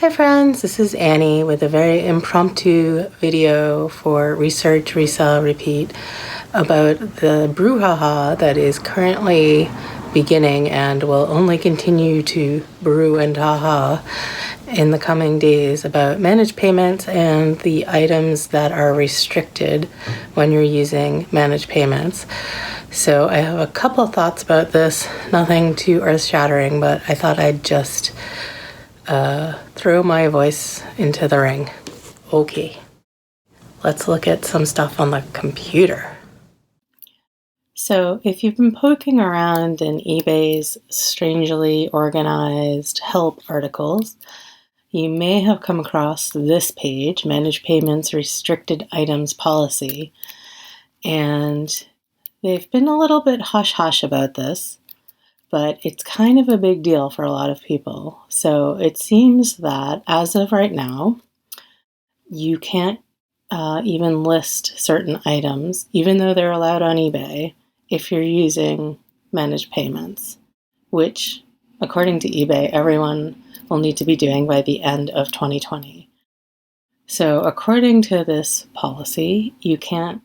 Hi friends, this is Annie with a very impromptu video for Research, Resell, Repeat about the brouhaha that is currently beginning and will only continue to brew and haha in the coming days about managed payments and the items that are restricted when you're using managed payments. So I have a couple thoughts about this, nothing too earth-shattering, but I thought I'd just throw my voice into the ring. Okay, let's look at some stuff on the computer. So if you've been poking around in eBay's strangely organized help articles, you may have come across this page, Managed Payments Restricted Items Policy, and they've been a little bit hush-hush about this, but it's kind of a big deal for a lot of people. So it seems that as of right now, you can't even list certain items, even though they're allowed on eBay, if you're using managed payments, which, according to eBay, everyone will need to be doing by the end of 2020. So according to this policy, you can't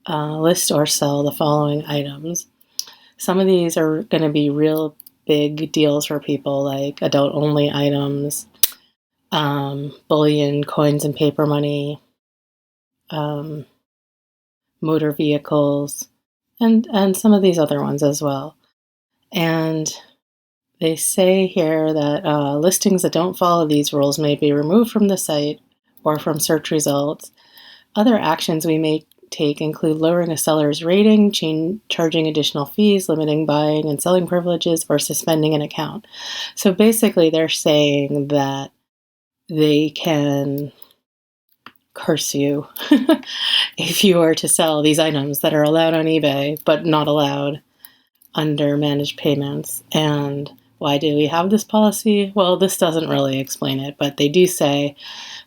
list or sell the following items. Some of these are going to be real big deals for people, like adult-only items, bullion, coins and paper money, motor vehicles, and some of these other ones as well. And they say here that listings that don't follow these rules may be removed from the site or from search results. Other actions we may take include lowering a seller's rating, charging additional fees, limiting buying and selling privileges, or suspending an account. So basically they're saying that they can curse you if you are to sell these items that are allowed on eBay but not allowed under managed payments. And why do we have this policy? Well, this doesn't really explain it, but they do say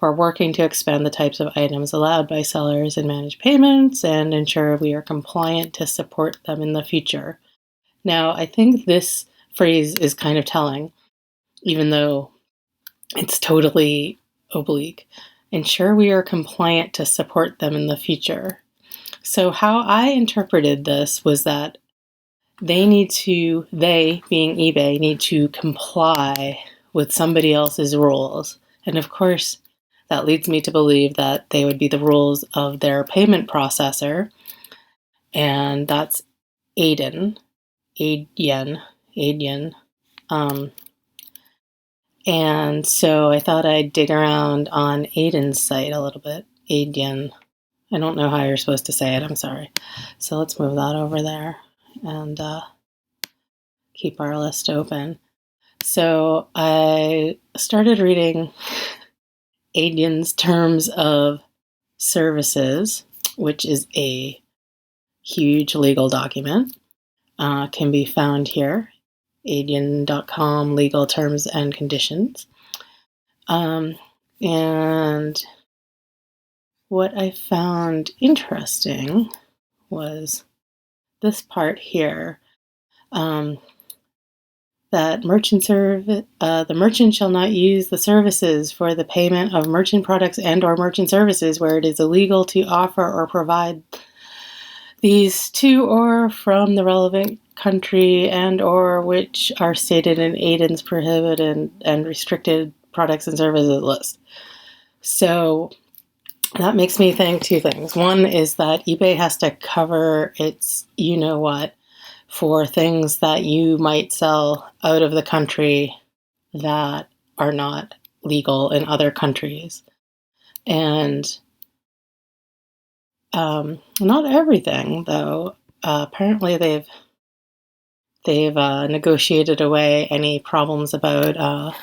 we're working to expand the types of items allowed by sellers in managed payments and ensure we are compliant to support them in the future. Now, I think this phrase is kind of telling, even though it's totally oblique. Ensure we are compliant to support them in the future. So how I interpreted this was that they, being eBay, need to comply with somebody else's rules. And of course, that leads me to believe that they would be the rules of their payment processor, and that's Adyen. And so I thought I'd dig around on Adyen's site a little bit. Adyen. I don't know how you're supposed to say it, I'm sorry. So let's move that over there and keep our list open. So I started reading Adyen's Terms of Services, which is a huge legal document. Can be found here, adyen.com, legal terms and conditions. And what I found interesting was this part here, that the merchant shall not use the services for the payment of merchant products and or merchant services where it is illegal to offer or provide these to or from the relevant country and or which are stated in Adyen's prohibited and restricted products and services list. So that makes me think two things. One is that eBay has to cover its you-know-what for things that you might sell out of the country that are not legal in other countries. And not everything, though. Apparently they've negotiated away any problems about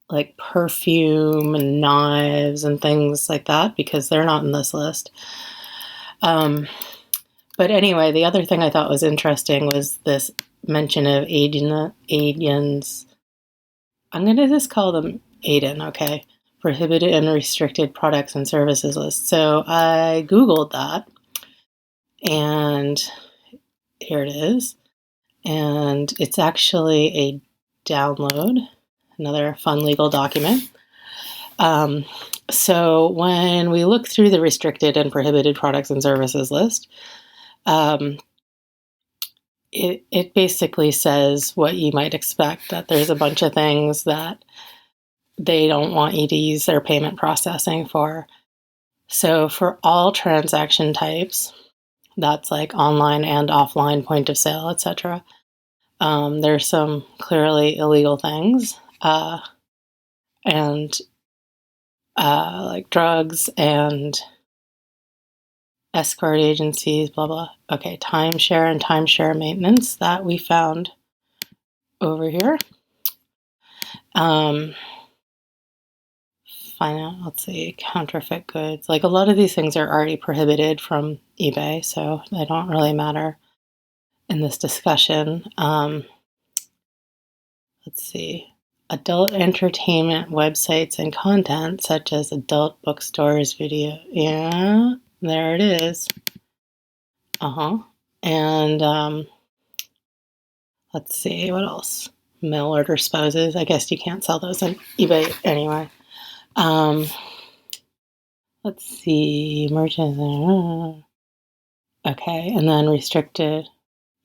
like perfume and knives and things like that because they're not in this list. But anyway, the other thing I thought was interesting was this mention of Adyen's, I'm going to just call them Adyen, okay? Prohibited and restricted products and services list. So I Googled that, and here it is. And it's actually a download, another fun legal document. So when we look through the restricted and prohibited products and services list, it basically says what you might expect, that there's a bunch of things that they don't want you to use their payment processing for. So for all transaction types, that's like online and offline point of sale, etc. There's some clearly illegal things, and like drugs and escort agencies, blah, blah. Okay, timeshare and timeshare maintenance, that we found over here. Let's see, counterfeit goods. Like a lot of these things are already prohibited from eBay, so they don't really matter in this discussion. Let's see, adult entertainment websites and content, such as adult bookstores, video. Yeah, there it is. And let's see, what else? Mail order spouses. I guess you can't sell those on eBay anyway. Let's see, merchants. Okay, and then restricted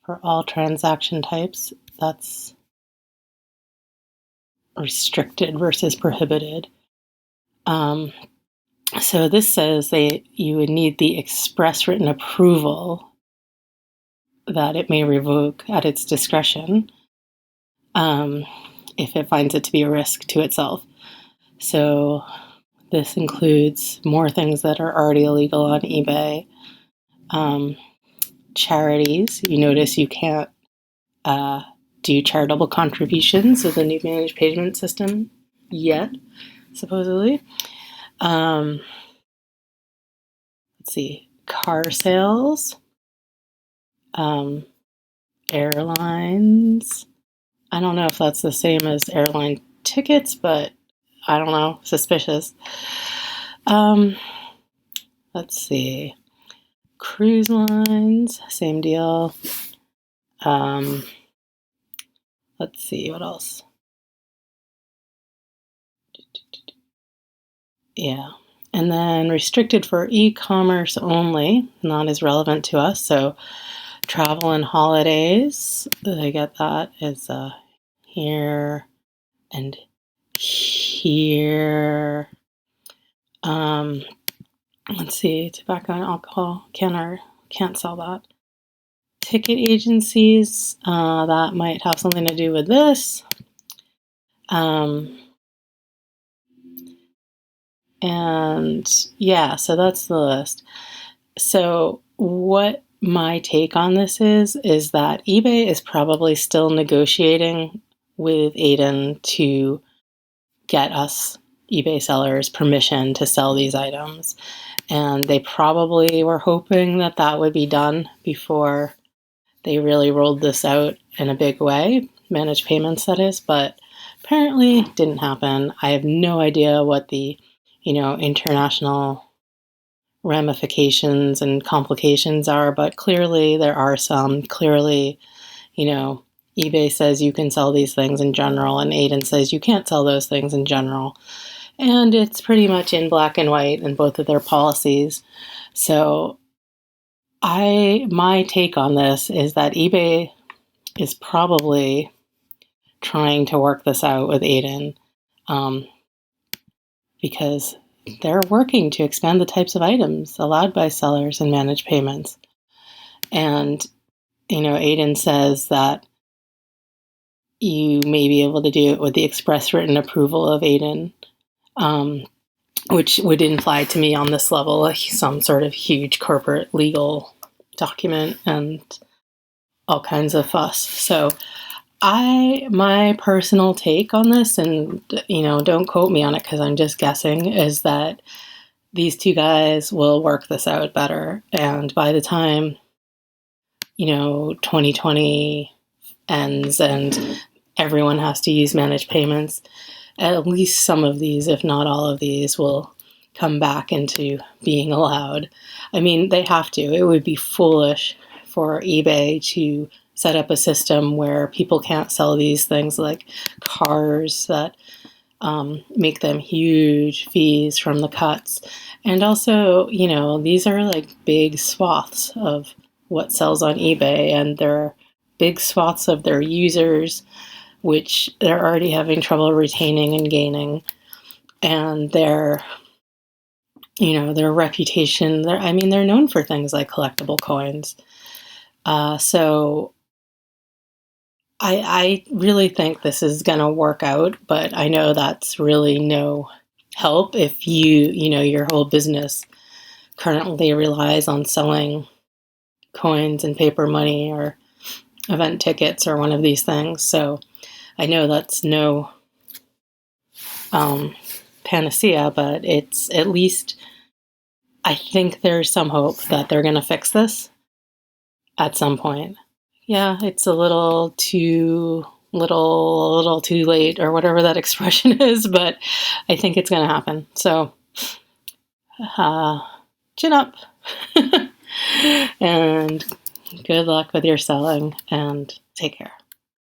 for all transaction types. That's restricted versus prohibited. So this says that you would need the express written approval that it may revoke at its discretion if it finds it to be a risk to itself. So this includes more things that are already illegal on eBay. Charities, you notice you can't do charitable contributions with the new managed payment system yet, supposedly. Let's see, car sales, airlines. I don't know if that's the same as airline tickets, but I don't know, suspicious. Let's see, cruise lines, same deal. Let's see, what else? Yeah. And then restricted for e-commerce only, not as relevant to us. So travel and holidays, I get that, is here and here. Let's see, tobacco and alcohol, can't sell that. Ticket agencies, that might have something to do with this. And yeah, so that's the list. So what my take on this is that eBay is probably still negotiating with Aiden to get us eBay sellers permission to sell these items. And they probably were hoping that that would be done before they really rolled this out in a big way, managed payments, that is, but apparently didn't happen. I have no idea what the, international ramifications and complications are, but clearly there are some. Clearly, eBay says you can sell these things in general, and Aiden says you can't sell those things in general. And it's pretty much in black and white in both of their policies. So my take on this is that eBay is probably trying to work this out with Aiden, because they're working to expand the types of items allowed by sellers and managed payments. And, Aiden says that you may be able to do it with the express written approval of Aiden, which would imply to me on this level some sort of huge corporate legal document and all kinds of fuss. So my personal take on this, and don't quote me on it because I'm just guessing, is that these two guys will work this out better. And by the time 2020 ends and everyone has to use managed payments, at least some of these, if not all of these, will come back into being allowed. I mean, they have to. It would be foolish for eBay to set up a system where people can't sell these things like cars that make them huge fees from the cuts. And also, these are like big swaths of what sells on eBay, and they're big swaths of their users, which they're already having trouble retaining and gaining. And their reputation, they're known for things like collectible coins. So I really think this is going to work out, but I know that's really no help if your whole business currently relies on selling coins and paper money or event tickets or one of these things. So I know that's no panacea, but it's at least, I think there's some hope that they're going to fix this at some point. Yeah, it's a little too late, or whatever that expression is, but I think it's going to happen. So, chin up, and good luck with your selling, and take care.